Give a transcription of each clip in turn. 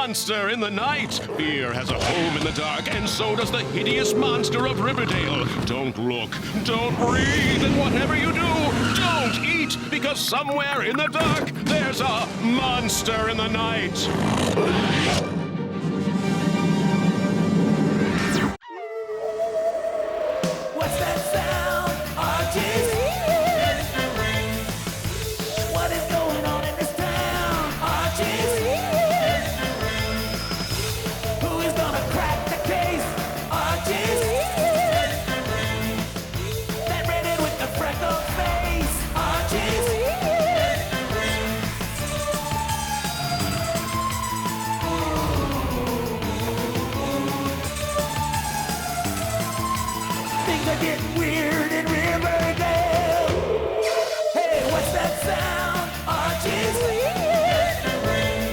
monster in the night. Fear has a home in the dark, and so does the hideous monster of Riverdale. Don't look, don't breathe, and whatever you do, don't eat, because somewhere in the dark, there's a monster in the night. What's that sound? Archie's mysteries. What is going on in this town? Archie's mysteries. Who is gonna crack the case? Archie's mysteries. That redhead with the freckled face. Archie's things are getting weird in Riverdale. Hey, what's that sound? Archie's mysteries.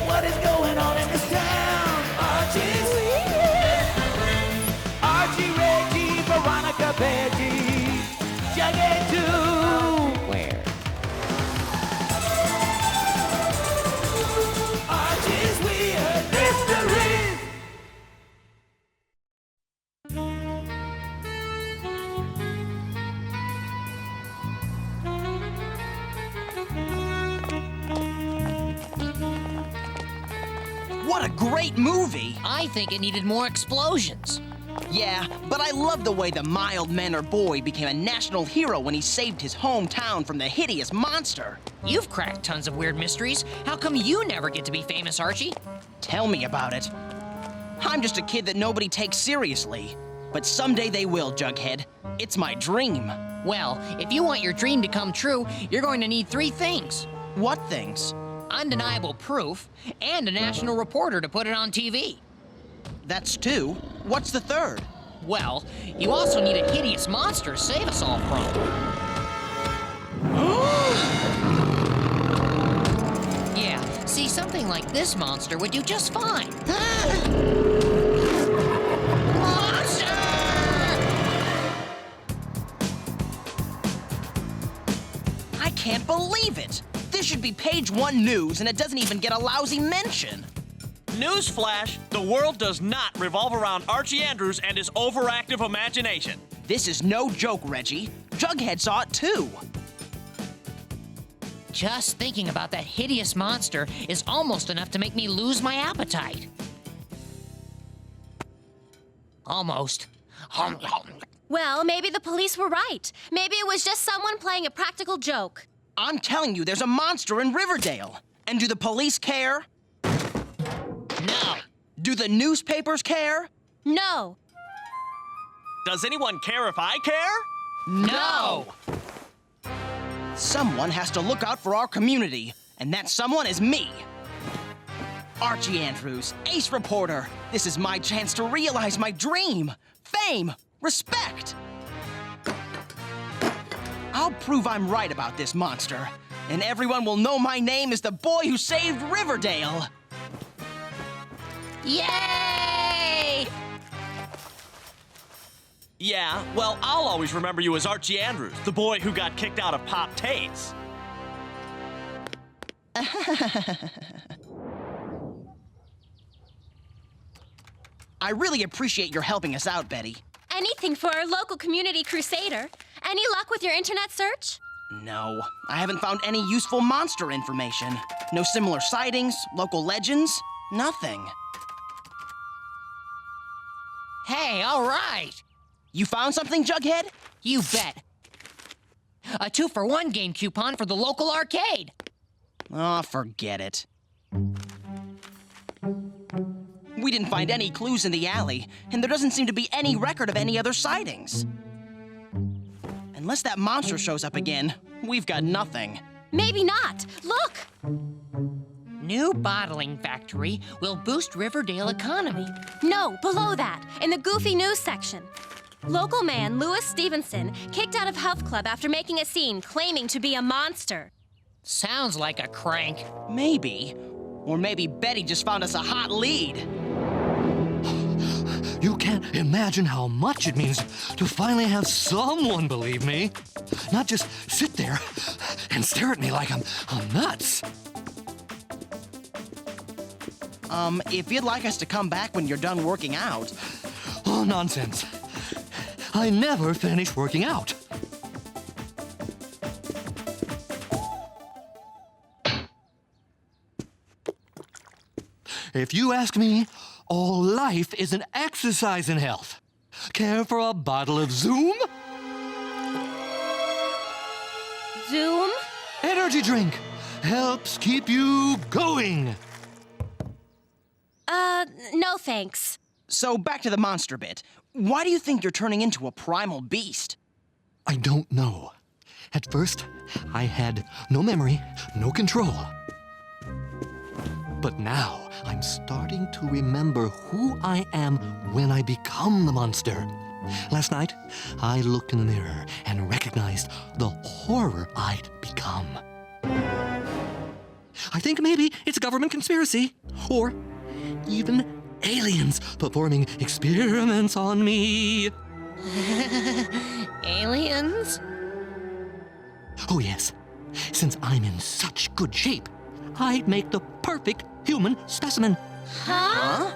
What is going on in this town? Archie's mysteries. Archie, Reggie, Veronica, Reggie, Jughead too. Where? Archie's weird mysteries. What a great movie! I think it needed more explosions. Yeah, but I love the way the mild-mannered boy became a national hero when he saved his hometown from the hideous monster. You've cracked tons of weird mysteries. How come you never get to be famous, Archie? Tell me about it. I'm just a kid that nobody takes seriously. But someday they will, Jughead. It's my dream. Well, if you want your dream to come true, you're going to need 3 things. What things? Undeniable proof, and a national reporter to put it on TV. That's 2. What's the 3rd? Well, you also need a hideous monster to save us all from. Yeah, see, something like this monster would do just fine. Monster! I can't believe it! This should be page 1 news, and it doesn't even get a lousy mention. Newsflash, the world does not revolve around Archie Andrews and his overactive imagination. This is no joke, Reggie. Jughead saw it too. Just thinking about that hideous monster is almost enough to make me lose my appetite. Almost. Well, maybe the police were right. Maybe it was just someone playing a practical joke. I'm telling you, there's a monster in Riverdale. And do the police care? No. Do the newspapers care? No. Does anyone care if I care? No! Someone has to look out for our community, and that someone is me. Archie Andrews, ace reporter. This is my chance to realize my dream. Fame, respect. I'll prove I'm right about this monster, and everyone will know my name is the boy who saved Riverdale. Yay! Yeah, well, I'll always remember you as Archie Andrews, the boy who got kicked out of Pop Tate's. I really appreciate your helping us out, Betty. Anything for our local community crusader. Any luck with your internet search? No, I haven't found any useful monster information. No similar sightings, local legends, nothing. Hey, all right. You found something, Jughead? You bet. A 2-for-1 game coupon for the local arcade. Oh, forget it. We didn't find any clues in the alley, and there doesn't seem to be any record of any other sightings. Unless that monster shows up again, we've got nothing. Maybe not. Look! New bottling factory will boost Riverdale economy. No, below that, in the goofy news section. Local man Louis Stevenson kicked out of Health Club after making a scene claiming to be a monster. Sounds like a crank. Maybe. Or maybe Betty just found us a hot lead. You can't imagine how much it means to finally have someone believe me. Not just sit there and stare at me like I'm nuts. If you'd like us to come back when you're done working out. Oh, nonsense. I never finish working out. If you ask me, all life is an exercise in health. Care for a bottle of Zoom? Zoom? Energy drink. Helps keep you going. No thanks. So back to the monster bit. Why do you think you're turning into a primal beast? I don't know. At first, I had no memory, no control. But now, I'm starting to remember who I am when I become the monster. Last night, I looked in the mirror and recognized the horror I'd become. I think maybe it's a government conspiracy, or even aliens performing experiments on me. Aliens? Oh, yes. Since I'm in such good shape, I'd make the perfect human specimen. Huh?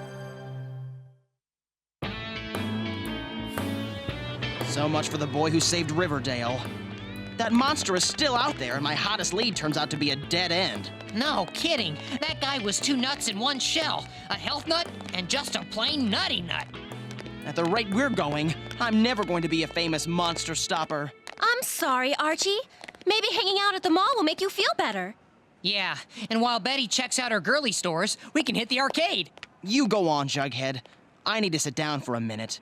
So much for the boy who saved Riverdale. That monster is still out there, and my hottest lead turns out to be a dead end. No kidding. That guy was 2 nuts in one shell. A health nut and just a plain nutty nut. At the rate we're going, I'm never going to be a famous monster stopper. I'm sorry, Archie. Maybe hanging out at the mall will make you feel better. Yeah, and while Betty checks out her girly stores, we can hit the arcade. You go on, Jughead. I need to sit down for a minute.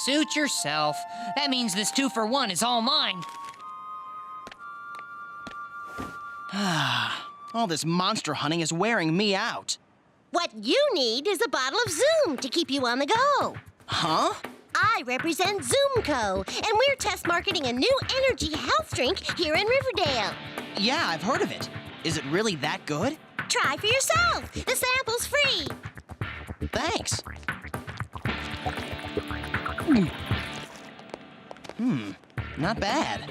Suit yourself. That means this 2-for-1 is all mine. All this monster hunting is wearing me out. What you need is a bottle of Zoom to keep you on the go. Huh? I represent Zoomco, and we're test marketing a new energy health drink here in Riverdale. Yeah, I've heard of it. Is it really that good? Try for yourself. The sample's free. Thanks. Not bad.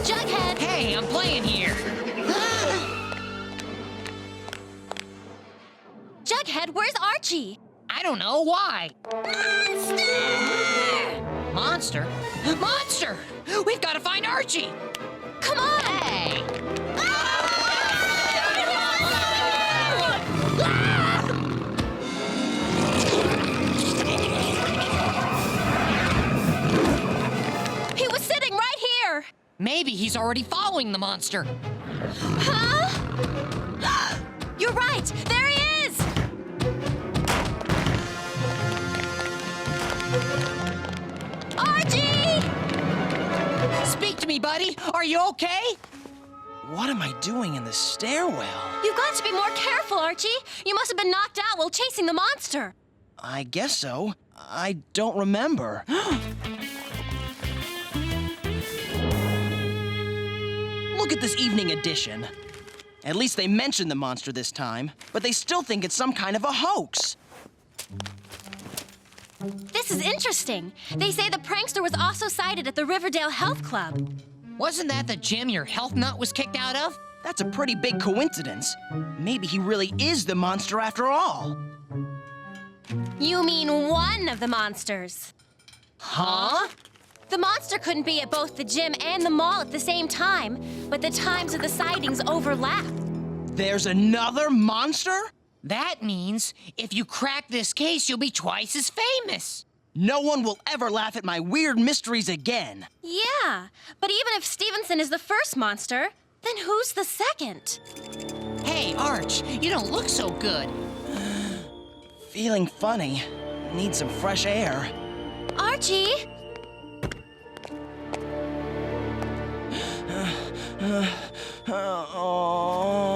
Jughead! Hey, I'm playing here. Jughead, where's Archie? I don't know why. Monster! Monster? Monster! We've got to find Archie. Come on! Hey! He was sitting right here! Maybe he's already following the monster. Huh? You're right! There he is! Archie! Speak to me, buddy. Are you okay? What am I doing in the stairwell? You've got to be more careful, Archie. You must have been knocked out while chasing the monster. I guess so. I don't remember. Look at this evening edition. At least they mentioned the monster this time, but they still think it's some kind of a hoax. This is interesting. They say the prankster was also sighted at the Riverdale Health Club. Wasn't that the gym your health nut was kicked out of? That's a pretty big coincidence. Maybe he really is the monster after all. You mean one of the monsters? Huh? The monster couldn't be at both the gym and the mall at the same time, but the times of the sightings overlap. There's another monster? That means if you crack this case, you'll be twice as famous. No one will ever laugh at my weird mysteries again. Yeah, but even if Stevenson is the first monster, then who's the second? Hey, Arch, you don't look so good. Feeling funny. Need some fresh air. Archie! Oh.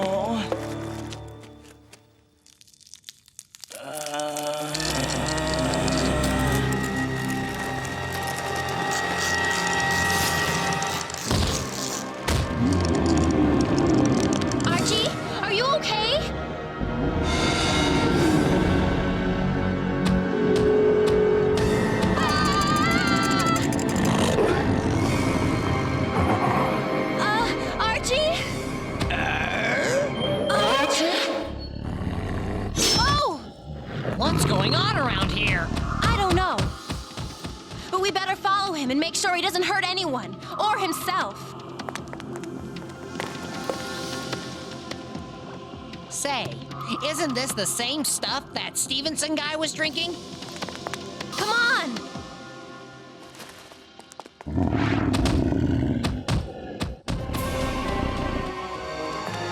himself. Say, isn't this the same stuff that Stevenson guy was drinking? Come on!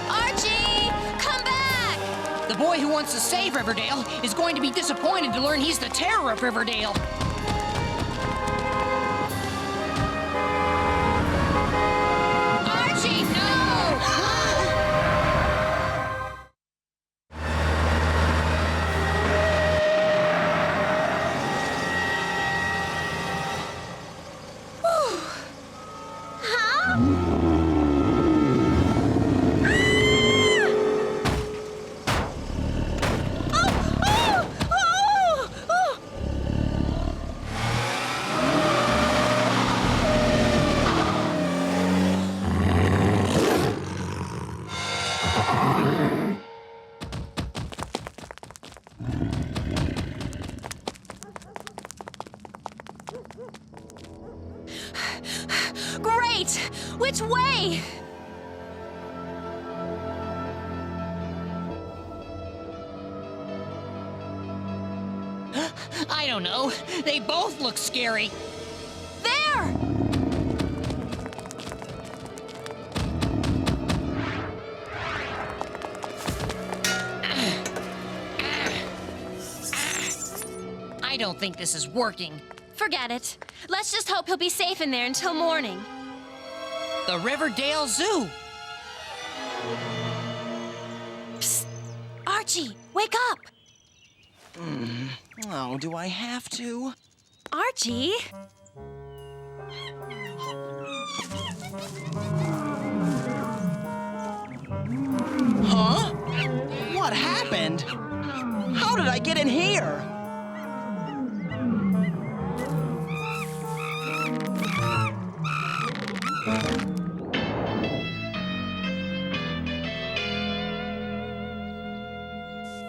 Archie! Come back! The boy who wants to save Riverdale is going to be disappointed to learn he's the terror of Riverdale. Archie, no! Great! Which way? I don't know. They both look scary. There! I don't think this is working. Forget it. Let's just hope he'll be safe in there until morning. The Riverdale Zoo. Psst! Archie, wake up! Oh, do I have to? Archie? Huh? What happened? How did I get in here?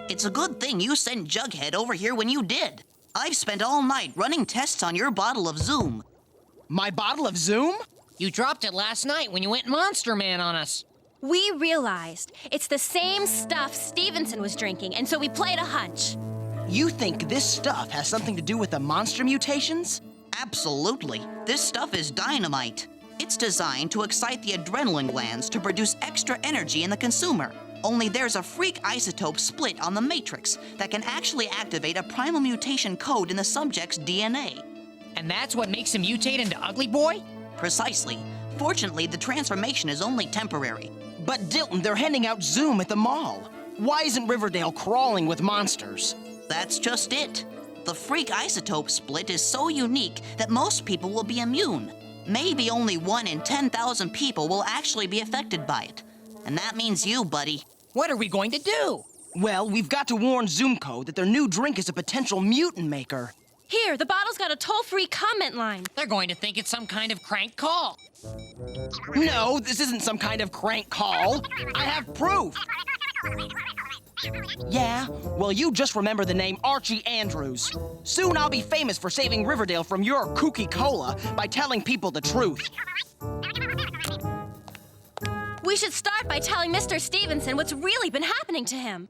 It's a good thing you sent Jughead over here when you did. I've spent all night running tests on your bottle of Zoom. My bottle of Zoom? You dropped it last night when you went Monster Man on us. We realized it's the same stuff Stevenson was drinking, and so we played a hunch. You think this stuff has something to do with the monster mutations? Absolutely. This stuff is dynamite. It's designed to excite the adrenaline glands to produce extra energy in the consumer. Only there's a freak isotope split on the matrix that can actually activate a primal mutation code in the subject's DNA. And that's what makes him mutate into Ugly Boy? Precisely. Fortunately, the transformation is only temporary. But Dilton, they're handing out Zoom at the mall. Why isn't Riverdale crawling with monsters? That's just it. The freak isotope split is so unique that most people will be immune. Maybe only 1 in 10,000 people will actually be affected by it. And that means you, buddy. What are we going to do? Well, we've got to warn Zoomco that their new drink is a potential mutant maker. Here, the bottle's got a toll-free comment line. They're going to think it's some kind of crank call. No, this isn't some kind of crank call. I have proof. Yeah? Well, you just remember the name Archie Andrews. Soon I'll be famous for saving Riverdale from your kooky cola by telling people the truth. We should start by telling Mr. Stevenson what's really been happening to him.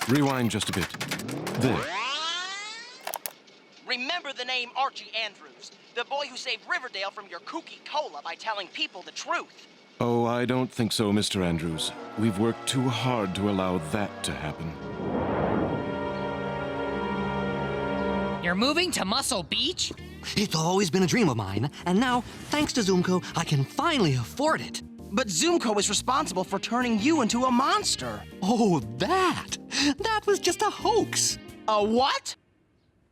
Rewind just a bit. There. Remember the name Archie Andrews, the boy who saved Riverdale from your kooky cola by telling people the truth. Oh, I don't think so, Mr. Andrews. We've worked too hard to allow that to happen. You're moving to Muscle Beach? It's always been a dream of mine, and now, thanks to Zoomco, I can finally afford it. But Zoomco is responsible for turning you into a monster. Oh, that! That was just a hoax. A what?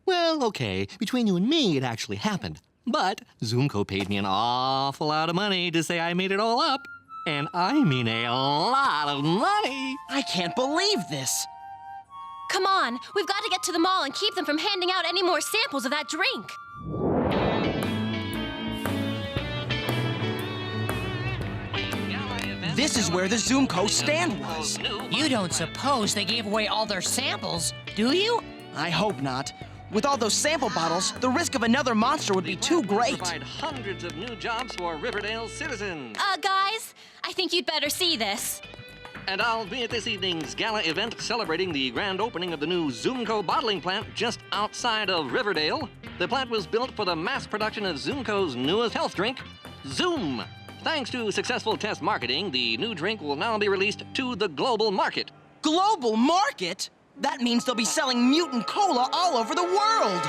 Well, okay, between you and me, it actually happened. But Zoomco paid me an awful lot of money to say I made it all up. And I mean a lot of money. I can't believe this. Come on, we've got to get to the mall and keep them from handing out any more samples of that drink. Gala event This is where the Zoomco stand was. You don't suppose they gave away all their samples, do you? I hope not. With all those sample bottles, the risk of another monster would be too great. Provide hundreds of new jobs for Riverdale citizens. Guys, I think you'd better see this. And I'll be at this evening's gala event celebrating the grand opening of the new Zoomco bottling plant just outside of Riverdale. The plant was built for the mass production of Zoomco's newest health drink, Zoom. Thanks to successful test marketing, the new drink will now be released to the global market. Global market? That means they'll be selling mutant cola all over the world.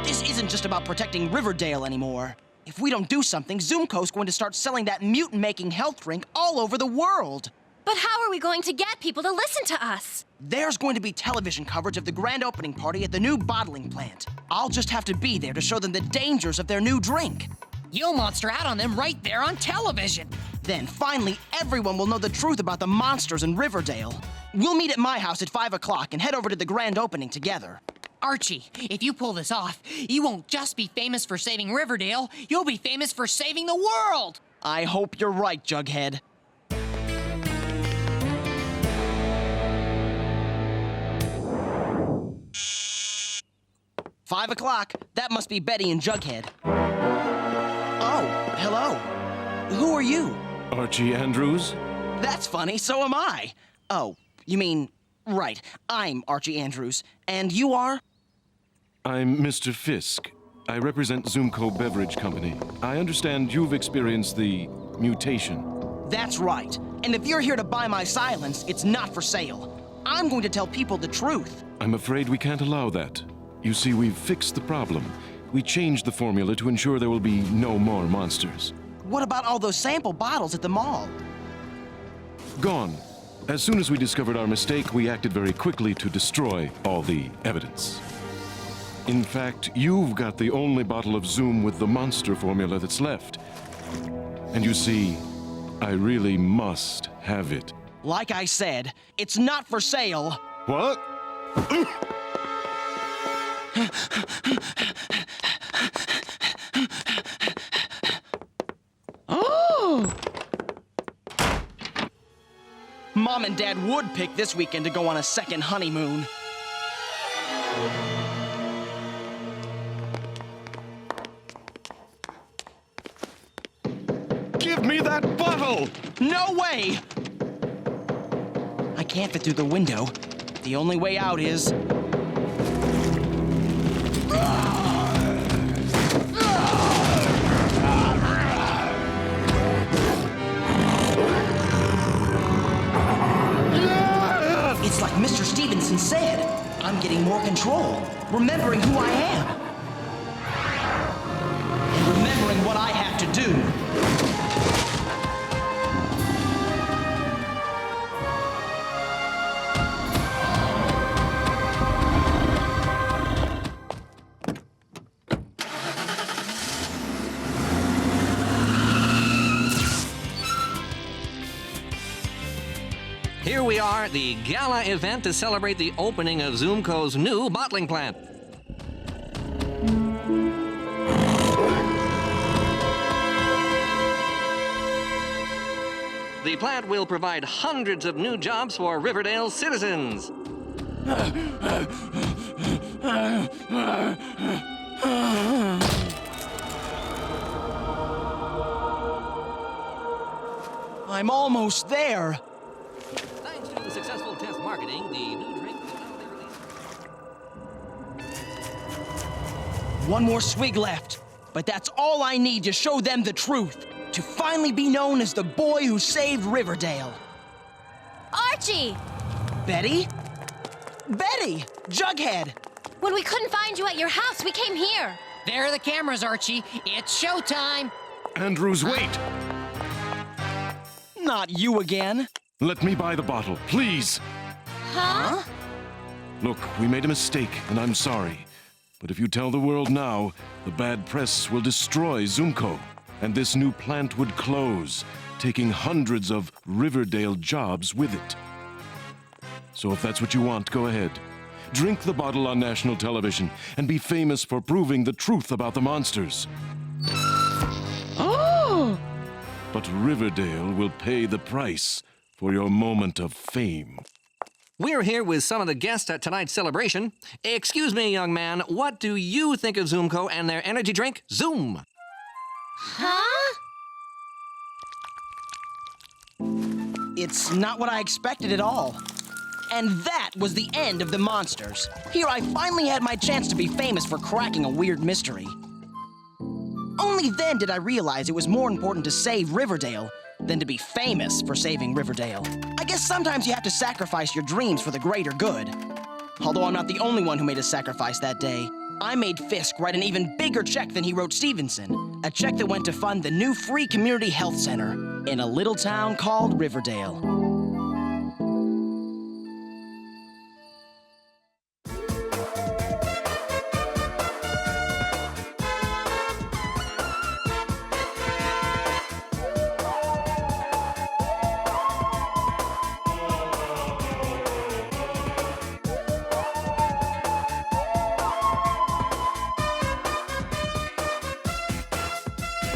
This isn't just about protecting Riverdale anymore. If we don't do something, Zoomco's going to start selling that mutant-making health drink all over the world. But how are we going to get people to listen to us? There's going to be television coverage of the grand opening party at the new bottling plant. I'll just have to be there to show them the dangers of their new drink. You'll monster out on them right there on television. Then finally everyone will know the truth about the monsters in Riverdale. We'll meet at my house at 5 o'clock and head over to the grand opening together. Archie, if you pull this off, you won't just be famous for saving Riverdale, you'll be famous for saving the world! I hope you're right, Jughead. "5 o'clock. That must be Betty and Jughead. Oh, hello. Who are you? Archie Andrews? That's funny, so am I. Oh, you mean, right, I'm Archie Andrews. And you are? I'm Mr. Fisk. I represent Zoomco Beverage Company. I understand you've experienced the mutation. That's right. And if you're here to buy my silence, it's not for sale. I'm going to tell people the truth. I'm afraid we can't allow that. You see, we've fixed the problem. We changed the formula to ensure there will be no more monsters. What about all those sample bottles at the mall? Gone. As soon as we discovered our mistake, we acted very quickly to destroy all the evidence. In fact, you've got the only bottle of Zoom with the monster formula that's left. And you see, I really must have it. Like I said, it's not for sale. What? Oh! Mom and Dad would pick this weekend to go on a second honeymoon. Give me that bottle! No way! I can't fit through the window. The only way out is... It's like Mr. Stevenson said. I'm getting more control, remembering who I am. And remembering what I have to do. Here we are at the gala event to celebrate the opening of Zoomco's new bottling plant. The plant will provide hundreds of new jobs for Riverdale citizens. I'm almost there. Thanks to the successful test marketing, the new drink will now be released. One more swig left, but that's all I need to show them the truth. To finally be known as the boy who saved Riverdale. Archie! Betty? Betty! Jughead! When we couldn't find you at your house, we came here. There are the cameras, Archie. It's showtime. Andrews, wait! Not you again. Let me buy the bottle, please! Huh? Look, we made a mistake, and I'm sorry. But if you tell the world now, the bad press will destroy Zoomco, and this new plant would close, taking hundreds of Riverdale jobs with it. So if that's what you want, go ahead. drink the bottle on national television, and be famous for proving the truth about the monsters. Oh! But Riverdale will pay the price for your moment of fame. We're here with some of the guests at tonight's celebration. Excuse me, young man, what do you think of Zoomco and their energy drink, Zoom? Huh? It's not what I expected at all. And that was the end of the monsters. Here I finally had my chance to be famous for cracking a weird mystery. Only then did I realize it was more important to save Riverdale than to be famous for saving Riverdale. I guess sometimes you have to sacrifice your dreams for the greater good. Although I'm not the only one who made a sacrifice that day. I made Fisk write an even bigger check than he wrote Stevenson. A check that went to fund the new free community health center in a little town called Riverdale.